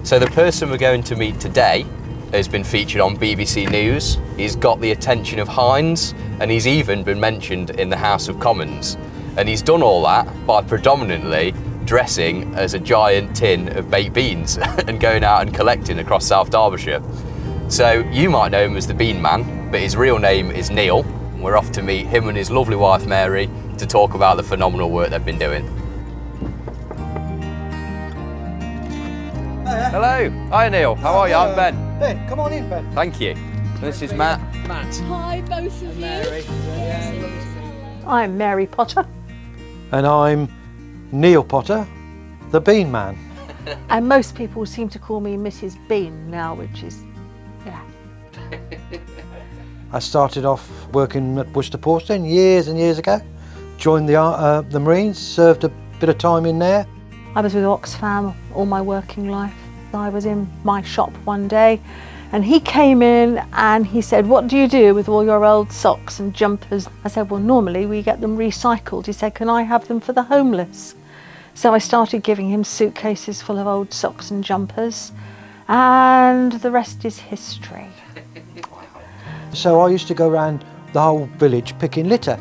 So the person we're going to meet today has been featured on BBC News, he's got the attention of Heinz, and he's even been mentioned in the House of Commons. And he's done all that by predominantly dressing as a giant tin of baked beans and going out and collecting across South Derbyshire. So you might know him as the Bean Man, but his real name is Neil. We're off to meet him and his lovely wife Mary to talk about the phenomenal work they've been doing. Hello. Hi Neil. How are you? I'm Ben. Ben, come on in, Ben. Thank you. This is Matt. Hi, both of Mary. I'm Mary Potter. And I'm Neil Potter, the Bean Man. And most people seem to call me Mrs. Bean now, which is, yeah. I started off working at Worcester Porcelain years and years ago. Joined the Marines, served a bit of time in there. I was with Oxfam all my working life. I was in my shop one day and he came in and he said, "What do you do with all your old socks and jumpers?" I said, "Well, normally we get them recycled." He said, "Can I have them for the homeless?" So I started giving him suitcases full of old socks and jumpers, and the rest is history. So I used to go around the whole village picking litter,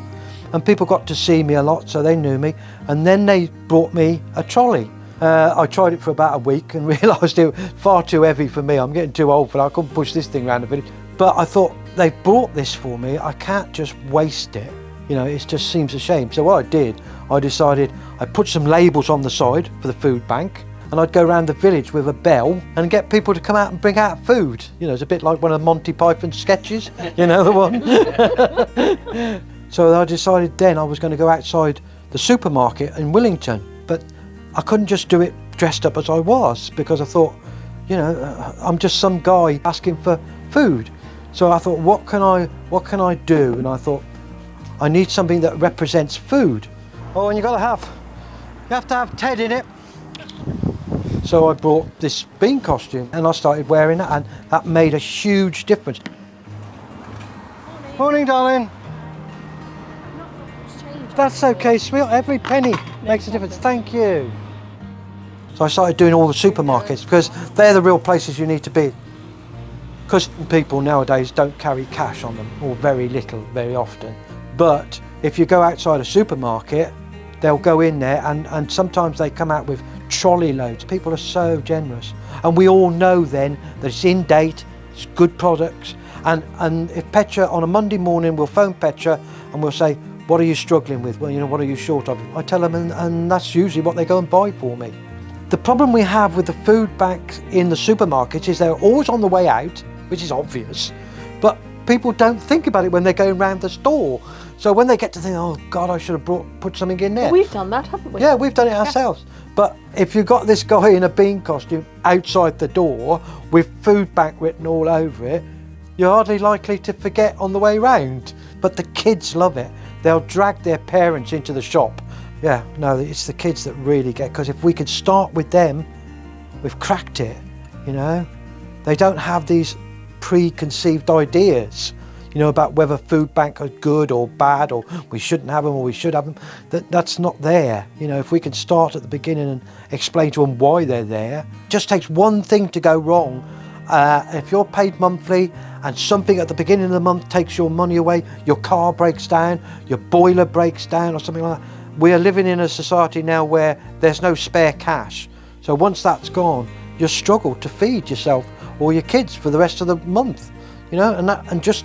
and people got to see me a lot, so they knew me, and then they brought me a trolley. I tried it for about a week and realised it was far too heavy for me. I'm getting too old for that. I couldn't push this thing around the village. But I thought, they've brought this for me, I can't just waste it. You know, it just seems a shame. So what I did, I decided I'd put some labels on the side for the food bank, and I'd go around the village with a bell and get people to come out and bring out food. You know, it's a bit like one of Monty Python's sketches, you know, the one. So I decided then I was going to go outside the supermarket in Willington, but I couldn't just do it dressed up as I was, because I thought, you know, I'm just some guy asking for food. So I thought, what can I do? And I thought, I need something that represents food. Oh, and you have to have Ted in it. So I brought this bean costume and I started wearing it, and that made a huge difference. Morning, darling. That's okay, sweet. Every penny makes a difference. Thank you. So I started doing all the supermarkets, because they're the real places you need to be. Because people nowadays don't carry cash on them, or very little, very often. But if you go outside a supermarket, they'll go in there and sometimes they come out with trolley loads. People are so generous. And we all know then that it's in date, it's good products. And if Petra, on a Monday morning, we'll phone Petra and we'll say, "What are you struggling with? Well, you know, what are you short of?" I tell them, and that's usually what they go and buy for me. The problem we have with the food banks in the supermarkets is they're always on the way out, which is obvious, but people don't think about it when they're going around the store. So when they get to think, "Oh God, I should have put something in there." We've done that, haven't we? Yeah, we've done it ourselves. Yeah. But if you've got this guy in a bean costume outside the door with food bank written all over it, you're hardly likely to forget on the way round. But the kids love it. They'll drag their parents into the shop. Yeah, no, it's the kids that really get, because if we could start with them, we've cracked it, you know. They don't have these preconceived ideas, you know, about whether food banks are good or bad, or we shouldn't have them or we should have them. That's not there. You know, if we can start at the beginning and explain to them why they're there. It just takes one thing to go wrong. If you're paid monthly and something at the beginning of the month takes your money away, your car breaks down, your boiler breaks down or something like that. We are living in a society now where there's no spare cash. So once that's gone, you struggle to feed yourself or your kids for the rest of the month, you know, and just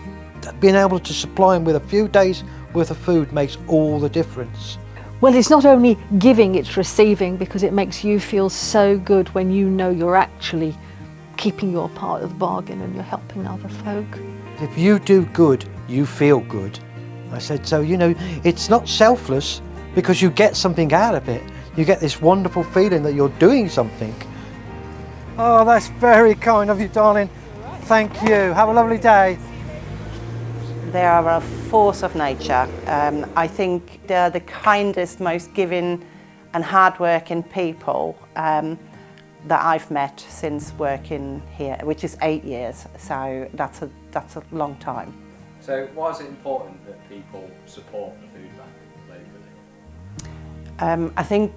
being able to supply them with a few days worth of food makes all the difference. Well, it's not only giving, it's receiving, because it makes you feel so good when you know you're actually keeping your part of the bargain and you're helping other folk. If you do good, you feel good. I said, so, you know, it's not selfless, because you get something out of it. You get this wonderful feeling that you're doing something. Oh, that's very kind of you, darling. Thank you. Have a lovely day. They are a force of nature. I think they're the kindest, most giving and hard-working people that I've met since working here, which is 8 years. So that's a long time. So why is it important that people support the food bank locally? I think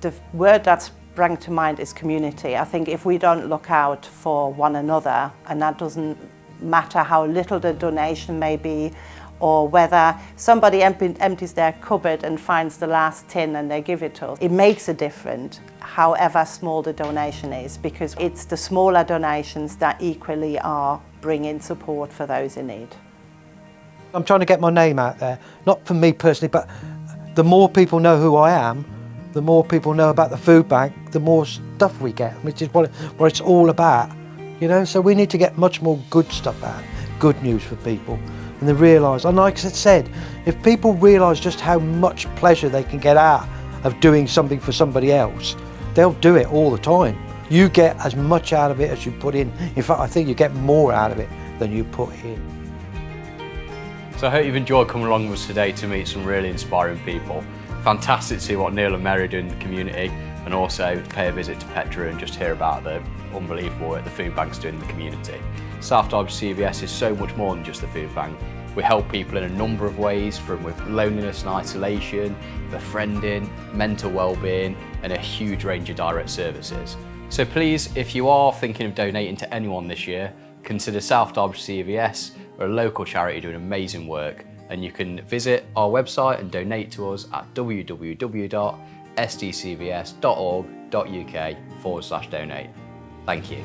the word that's bring to mind is community. I think if we don't look out for one another, and that doesn't matter how little the donation may be, or whether somebody empties their cupboard and finds the last tin and they give it to us, it makes a difference, however small the donation is, because it's the smaller donations that equally are bringing support for those in need. I'm trying to get my name out there, not for me personally, but the more people know who I am, the more people know about the food bank, the more stuff we get, which is what it's all about, you know. So we need to get much more good stuff out, good news for people, and they realise. And like I said, if people realise just how much pleasure they can get out of doing something for somebody else, they'll do it all the time. You get as much out of it as you put in. In fact, I think you get more out of it than you put in. So I hope you've enjoyed coming along with us today to meet some really inspiring people. Fantastic to see what Neil and Mary do in the community, and also to pay a visit to Petra and just hear about the unbelievable work the food bank's doing in the community. South Derbyshire CVS is so much more than just the food bank. We help people in a number of ways, from with loneliness and isolation, befriending, mental well-being, and a huge range of direct services. So please, if you are thinking of donating to anyone this year, consider South Derbyshire CVS. We're a local charity doing amazing work, and you can visit our website and donate to us at www.sdcvs.org.uk/donate. Thank you.